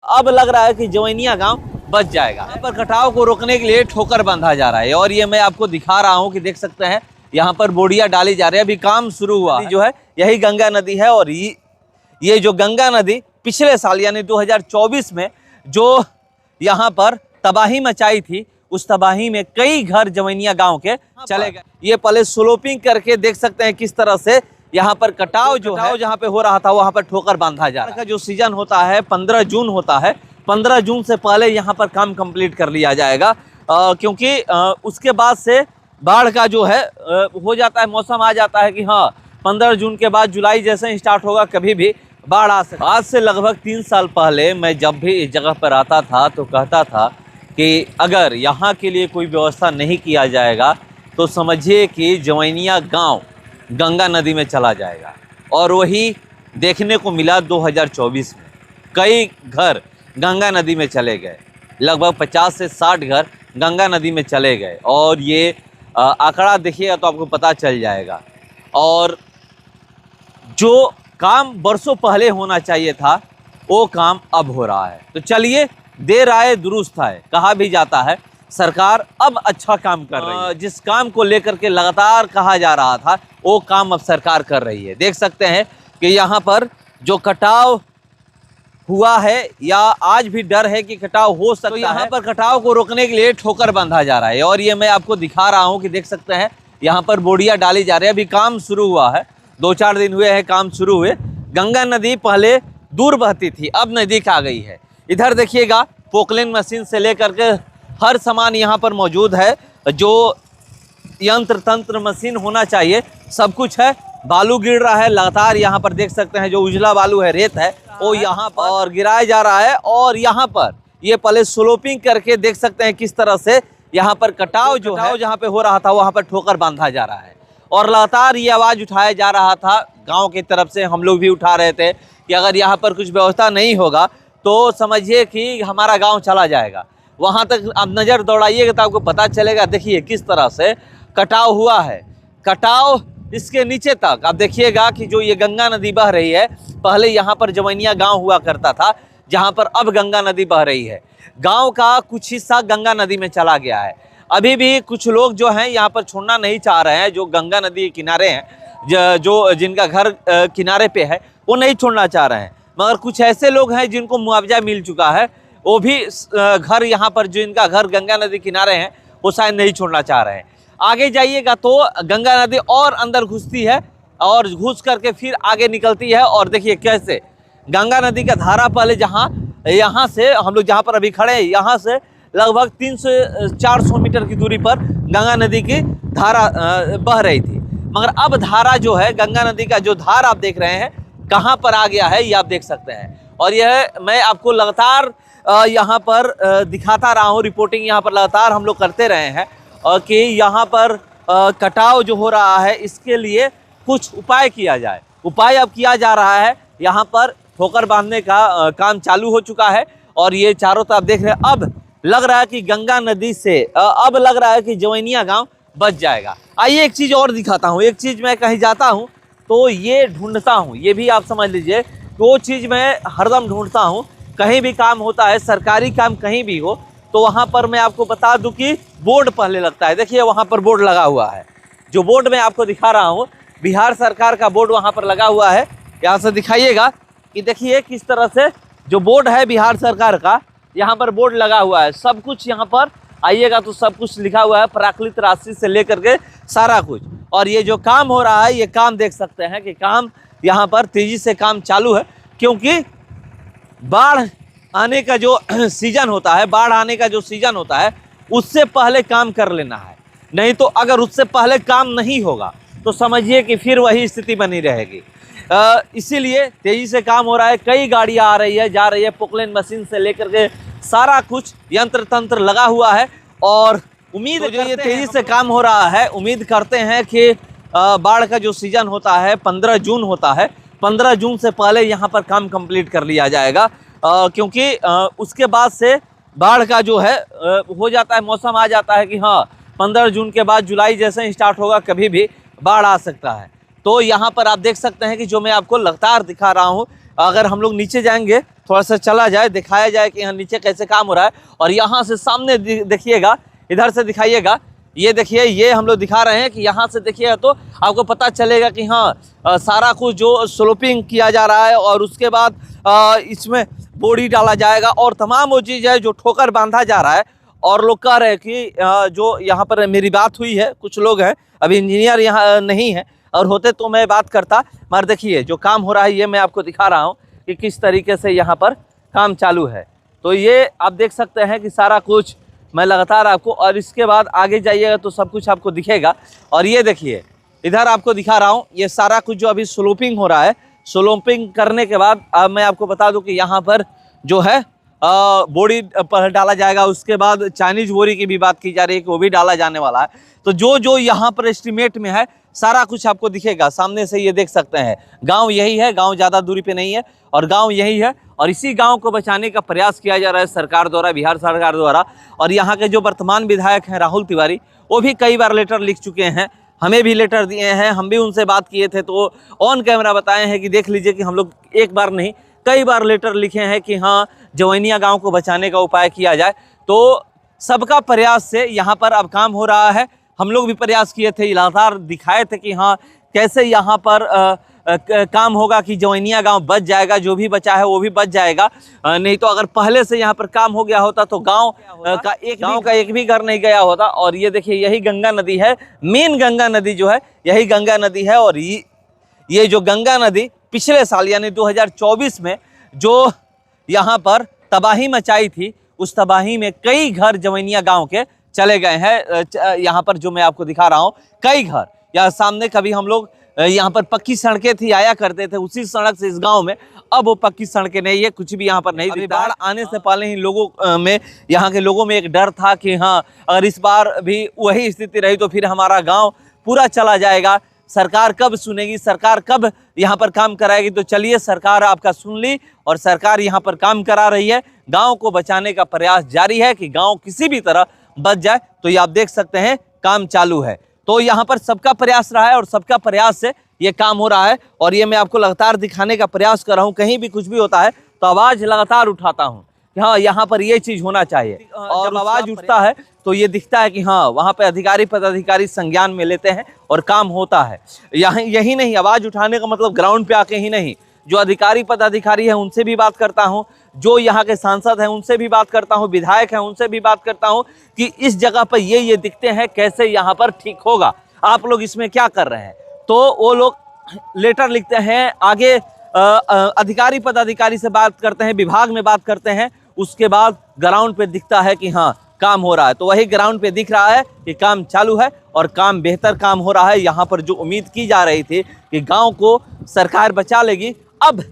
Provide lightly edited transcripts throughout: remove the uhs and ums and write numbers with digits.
अब लग रहा है कि जवैनिया गांव बच जाएगा। यहाँ पर कटाव को रोकने के लिए ठोकर बांधा जा रहा है और ये मैं आपको दिखा रहा हूँ कि देख सकते हैं यहाँ पर बोरियां डाली जा रही है। अभी काम शुरू हुआ जो है यही गंगा नदी है और ये जो गंगा नदी पिछले साल यानी 2024 में जो यहाँ पर तबाही मचाई थी, उस तबाही में कई घर जवैनिया गांव के चले गए। ये पहले स्लोपिंग करके देख सकते हैं किस तरह से यहाँ पर कटाव जो है जहाँ पे हो रहा था वहाँ पर ठोकर बांधा जा रहा है। जो सीजन होता है 15 जून होता है, 15 जून से पहले यहाँ पर काम कंप्लीट कर लिया जाएगा क्योंकि उसके बाद से बाढ़ का जो है हो जाता है, मौसम आ जाता है कि हाँ 15 जून के बाद जुलाई जैसे ही स्टार्ट होगा कभी भी बाढ़ आ सकती है। आज से लगभग 3 साल पहले मैं जब भी इस जगह पर आता था तो कहता था कि अगर यहाँ के लिए कोई व्यवस्था नहीं किया जाएगा तो समझिए कि जवैनिया गांव गंगा नदी में चला जाएगा। और वही देखने को मिला 2024 में। कई घर गंगा नदी में चले गए, लगभग 50 से 60 घर गंगा नदी में चले गए और ये आंकड़ा देखिएगा तो आपको पता चल जाएगा। और जो काम बरसों पहले होना चाहिए था वो काम अब हो रहा है। तो चलिए, देर आए दुरुस्त आए कहा भी जाता है, सरकार अब अच्छा काम कर रही है। जिस काम को लेकर के लगातार कहा जा रहा था वो काम अब सरकार कर रही है। देख सकते हैं कि यहाँ पर जो कटाव हुआ है या आज भी डर है कि कटाव हो सकता है, तो यहाँ पर कटाव को रोकने के लिए ठोकर बांधा जा रहा है और ये मैं आपको दिखा रहा हूँ कि देख सकते हैं यहाँ पर बोरियां डाली जा रही है। अभी काम शुरू हुआ है, 2-4 दिन हुए हैं काम शुरू हुए। गंगा नदी पहले दूर बहती थी, अब नज़दीक आ गई है। इधर देखिएगा पोकलिंग मशीन से लेकर के हर सामान यहाँ पर मौजूद है। जो यंत्र तंत्र मशीन होना चाहिए सब कुछ है। बालू गिर रहा है लगातार, यहाँ पर देख सकते हैं जो उजला बालू है, रेत है, वो यहाँ पर और गिराया जा रहा है। और यहाँ पर ये पहले स्लोपिंग करके देख सकते हैं किस तरह से यहाँ पर कटाव जो है जहाँ पे हो रहा था वहाँ पर ठोकर बांधा जा रहा है। और लगातार ये आवाज़ उठाया जा रहा था गाँव की तरफ से, हम लोग भी उठा रहे थे कि अगर यहाँ पर कुछ व्यवस्था नहीं होगा तो समझिए कि हमारा गाँव चला जाएगा। वहाँ तक आप नज़र दौड़ाइएगा तो आपको पता चलेगा। देखिए किस तरह से कटाव हुआ है, कटाव इसके नीचे तक आप देखिएगा कि जो ये गंगा नदी बह रही है, पहले यहाँ पर जवैनिया गांव हुआ करता था जहाँ पर अब गंगा नदी बह रही है। गांव का कुछ हिस्सा गंगा नदी में चला गया है। अभी भी कुछ लोग जो हैं यहाँ पर छोड़ना नहीं चाह रहे हैं, जो गंगा नदी के किनारे हैं, जो जिनका घर किनारे पे है वो नहीं छोड़ना चाह रहे हैं। मगर कुछ ऐसे लोग हैं जिनको मुआवजा मिल चुका है, वो भी घर यहाँ पर जो इनका घर गंगा नदी किनारे हैं वो शायद नहीं छोड़ना चाह रहे हैं। आगे जाइएगा तो गंगा नदी और अंदर घुसती है और घुस करके फिर आगे निकलती है। और देखिए कैसे गंगा नदी का धारा पहले यहाँ से हम लोग जहाँ पर अभी खड़े हैं, यहाँ से लगभग 300-400 मीटर की दूरी पर गंगा नदी की धारा बह रही थी। मगर अब धारा जो है, गंगा नदी का जो धार आप देख रहे हैं कहाँ पर आ गया है ये आप देख सकते हैं। और यह मैं आपको लगातार यहाँ पर दिखाता रहा हूँ, रिपोर्टिंग यहाँ पर लगातार हम लोग करते रहे हैं कि यहाँ पर कटाव जो हो रहा है इसके लिए कुछ उपाय किया जाए। उपाय अब किया जा रहा है। यहाँ पर ठोकर बांधने का काम चालू हो चुका है और ये चारों तरफ देख रहे हैं। अब लग रहा है कि गंगा नदी से अब लग रहा है कि जवैनिया गांव बच जाएगा। आइए एक चीज़ और दिखाता हूँ। एक चीज़ मैं कहीं जाता हूँ तो ये ढूंढता हूँ, ये भी आप समझ लीजिए वो चीज़ मैं हरदम ढूंढता हूँ। कहीं भी काम होता है, सरकारी काम कहीं भी हो, तो वहाँ पर मैं आपको बता दूं कि बोर्ड पहले लगता है। देखिए वहाँ पर बोर्ड लगा हुआ है, जो बोर्ड मैं आपको दिखा रहा हूँ बिहार सरकार का बोर्ड वहाँ पर लगा हुआ है। यहाँ से दिखाइएगा कि देखिए किस तरह से जो बोर्ड है बिहार सरकार का, यहाँ पर बोर्ड लगा हुआ है। सब कुछ यहाँ पर आइएगा तो सब कुछ लिखा हुआ है, प्राकृतिक राशि से लेकर के सारा कुछ। और ये जो काम हो रहा है ये काम देख सकते हैं कि काम यहाँ पर तेज़ी से काम चालू है, क्योंकि बाढ़ आने का जो सीजन होता है, बाढ़ आने का जो सीजन होता है उससे पहले काम कर लेना है। नहीं तो अगर उससे पहले काम नहीं होगा तो समझिए कि फिर वही स्थिति बनी रहेगी। इसीलिए तेज़ी से काम हो रहा है। कई गाड़ियां आ रही है, जा रही है, पोकलेन मशीन से लेकर के सारा कुछ यंत्र तंत्र लगा हुआ है। और उम्मीद तो ये तेज़ी से काम हो रहा है। उम्मीद करते हैं कि बाढ़ का जो सीजन होता है 15 जून होता है, 15 जून से पहले यहाँ पर काम कंप्लीट कर लिया जाएगा। क्योंकि उसके बाद से बाढ़ का जो है हो जाता है, मौसम आ जाता है कि हाँ 15 जून के बाद जुलाई जैसे ही स्टार्ट होगा कभी भी बाढ़ आ सकता है। तो यहाँ पर आप देख सकते हैं कि जो मैं आपको लगातार दिखा रहा हूँ अगर हम लोग नीचे जाएंगे, थोड़ा सा चला जाए, दिखाया जाए कि यहाँ नीचे कैसे काम हो रहा है। और यहाँ से सामने देखिएगा, इधर से दिखाइएगा, ये देखिए, ये हम लोग दिखा रहे हैं कि यहाँ से देखिएगा तो आपको पता चलेगा कि हाँ सारा कुछ जो स्लोपिंग किया जा रहा है और उसके बाद इसमें बोरी डाला जाएगा और तमाम वो चीज़ है जो ठोकर बांधा जा रहा है। और लोग कह रहे हैं कि जो यहाँ पर मेरी बात हुई है, कुछ लोग हैं, अभी इंजीनियर यहाँ नहीं है, और होते तो मैं बात करता। मगर देखिए जो काम हो रहा है ये मैं आपको दिखा रहा हूँ कि किस तरीके से यहाँ पर काम चालू है। तो ये आप देख सकते हैं कि सारा कुछ मैं लगातार आपको, और इसके बाद आगे जाइएगा तो सब कुछ आपको दिखेगा। और ये देखिए इधर आपको दिखा रहा हूँ, ये सारा कुछ जो अभी स्लोपिंग हो रहा है, स्लोपिंग करने के बाद अब मैं आपको बता दूं कि यहाँ पर जो है बोरी पर डाला जाएगा। उसके बाद चाइनीज बोरी की भी बात की जा रही है कि वो भी डाला जाने वाला है। तो जो जो यहाँ पर एस्टिमेट में है सारा कुछ आपको दिखेगा। सामने से ये देख सकते हैं, गांव यही है, गांव ज़्यादा दूरी पे नहीं है और गांव यही है। और इसी गांव को बचाने का प्रयास किया जा रहा है सरकार द्वारा, बिहार सरकार द्वारा। और यहाँ के जो वर्तमान विधायक हैं राहुल तिवारी, वो भी कई बार लेटर लिख चुके हैं, हमें भी लेटर दिए हैं, हम भी उनसे बात किए थे। तो ऑन कैमरा बताए हैं कि देख लीजिए कि हम लोग एक बार नहीं कई बार लेटर लिखे हैं कि हाँ जवैनिया गांव को बचाने का उपाय किया जाए। तो सबका प्रयास से यहाँ पर अब काम हो रहा है। हम लोग भी प्रयास किए थे, लगातार दिखाए थे कि हाँ कैसे यहाँ पर काम होगा कि जवैनिया गांव बच जाएगा, जो भी बचा है वो भी बच जाएगा। नहीं तो अगर पहले से यहाँ पर काम हो गया होता तो गांव का एक भी घर नहीं गया होता। और ये देखिए यही गंगा नदी है, मेन गंगा नदी जो है यही गंगा नदी है। और ये जो गंगा नदी पिछले साल यानी 2024 में जो यहाँ पर तबाही मचाई थी, उस तबाही में कई घर जवैनिया गाँव के चले गए हैं। यहाँ पर जो मैं आपको दिखा रहा हूँ कई घर, या सामने कभी हम लोग यहाँ पर पक्की सड़कें थी, आया करते थे उसी सड़क से इस गांव में। अब वो पक्की सड़कें नहीं है, कुछ भी यहाँ पर नहीं दिखता। बाढ़ आने से पहले ही लोगों में, यहाँ के लोगों में एक डर था कि हाँ अगर इस बार भी वही स्थिति रही तो फिर हमारा गांव पूरा चला जाएगा। सरकार कब सुनेगी, सरकार कब यहाँ पर काम कराएगी। तो चलिए सरकार आपका सुन ली और सरकार यहाँ पर काम करा रही है। गाँव को बचाने का प्रयास जारी है कि गाँव किसी भी तरह बच जाए। तो ये आप देख सकते हैं काम चालू है। तो यहाँ पर सबका प्रयास रहा है और सबका प्रयास से ये काम हो रहा है। और ये मैं आपको लगातार दिखाने का प्रयास कर रहा हूँ। कहीं भी कुछ भी होता है तो आवाज़ लगातार उठाता हूँ कि हाँ यहाँ पर ये चीज़ होना चाहिए। और जब आवाज़ उठता है तो ये दिखता है कि हाँ वहाँ पे अधिकारी पदाधिकारी संज्ञान में लेते हैं और काम होता है। यही नहीं, आवाज़ उठाने का मतलब ग्राउंड पे आके ही नहीं, जो अधिकारी पदाधिकारी हैं उनसे भी बात करता हूँ, जो यहाँ के सांसद हैं उनसे भी बात करता हूँ, विधायक हैं उनसे भी बात करता हूँ कि इस जगह पर ये दिखते हैं, कैसे यहाँ पर ठीक होगा, आप लोग इसमें क्या कर रहे हैं। तो वो लोग लेटर लिखते हैं, आगे अधिकारी पदाधिकारी से बात करते हैं, विभाग में बात करते हैं, उसके बाद ग्राउंड पे दिखता है कि हाँ काम हो रहा है। तो वही ग्राउंड पे दिख रहा है कि काम चालू है और काम बेहतर काम हो रहा है। यहाँ पर जो उम्मीद की जा रही थी कि गाँव को सरकार बचा लेगी, अब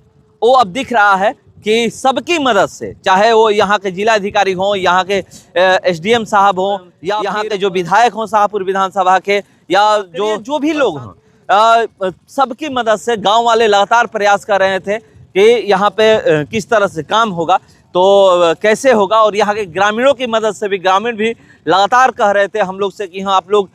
दिख रहा है कि सबकी मदद से, चाहे वो यहाँ के जिलाधिकारी हों, यहाँ के एसडीएम साहब हों, या यहाँ के जो विधायक हों शाहपुर विधानसभा के, या जो भी लोग हों, सबकी मदद से गांव वाले लगातार प्रयास कर रहे थे कि यहाँ पे किस तरह से काम होगा, तो कैसे होगा। और यहाँ के ग्रामीणों की मदद से भी, ग्रामीण भी लगातार कह रहे थे हम लोग से कि हाँ आप लोग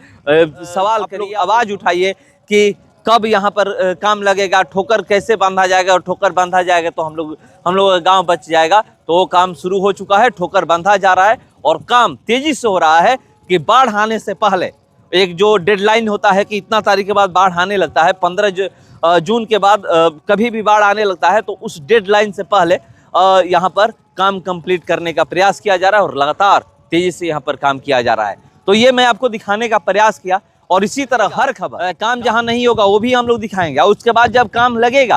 सवाल करिए, आवाज़ उठाइए कि कब यहाँ पर काम लगेगा, ठोकर कैसे बांधा जाएगा, और ठोकर बांधा जाएगा तो हम लोग का गांव बच जाएगा। तो वो काम शुरू हो चुका है, ठोकर बांधा जा रहा है और काम तेजी से हो रहा है कि बाढ़ आने से पहले एक जो डेडलाइन होता है कि इतना तारीख के बाद बाढ़ आने लगता है, 15 जून के बाद कभी भी बाढ़ आने लगता है, तो उस डेडलाइन से पहले यहाँ पर काम कंप्लीट करने का प्रयास किया जा रहा है और लगातार तेजी से यहाँ पर काम किया जा रहा है। तो ये मैं आपको दिखाने का प्रयास किया। और इसी तरह हर खबर, काम जहां नहीं होगा वो भी हम लोग दिखाएंगे, और उसके बाद जब काम लगेगा,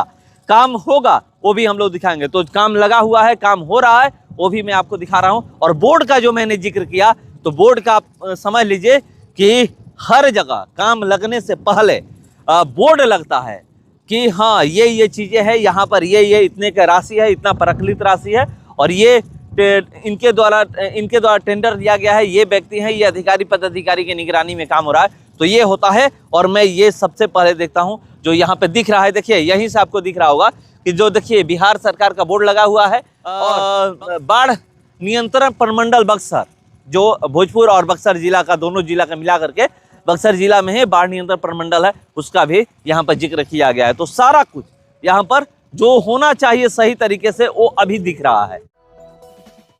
काम होगा, वो भी हम लोग दिखाएंगे। तो काम लगा हुआ है, काम हो रहा है, वो भी मैं आपको दिखा रहा हूं। और बोर्ड का जो मैंने जिक्र किया, तो बोर्ड का आप समझ लीजिए कि हर जगह काम लगने से पहले बोर्ड लगता है कि हाँ ये चीज़ें हैं, यहाँ पर ये इतने का राशि है, इतना प्रचलित राशि है, और ये इनके द्वारा टेंडर दिया गया है, ये व्यक्ति हैं, ये अधिकारी पदाधिकारी की निगरानी में काम हो रहा है। तो ये होता है और मैं ये सबसे पहले देखता हूँ। जो यहाँ पे दिख रहा है, देखिए यहीं से आपको दिख रहा होगा कि जो देखिए बिहार सरकार का बोर्ड लगा हुआ है, और बाढ़ नियंत्रण प्रमंडल बक्सर, जो भोजपुर और बक्सर जिला का, दोनों जिला का मिला करके बक्सर जिला में है बाढ़ नियंत्रण प्रमंडल है, उसका भी यहाँ पर जिक्र किया गया है। तो सारा कुछ यहाँ पर जो होना चाहिए सही तरीके से वो अभी दिख रहा है।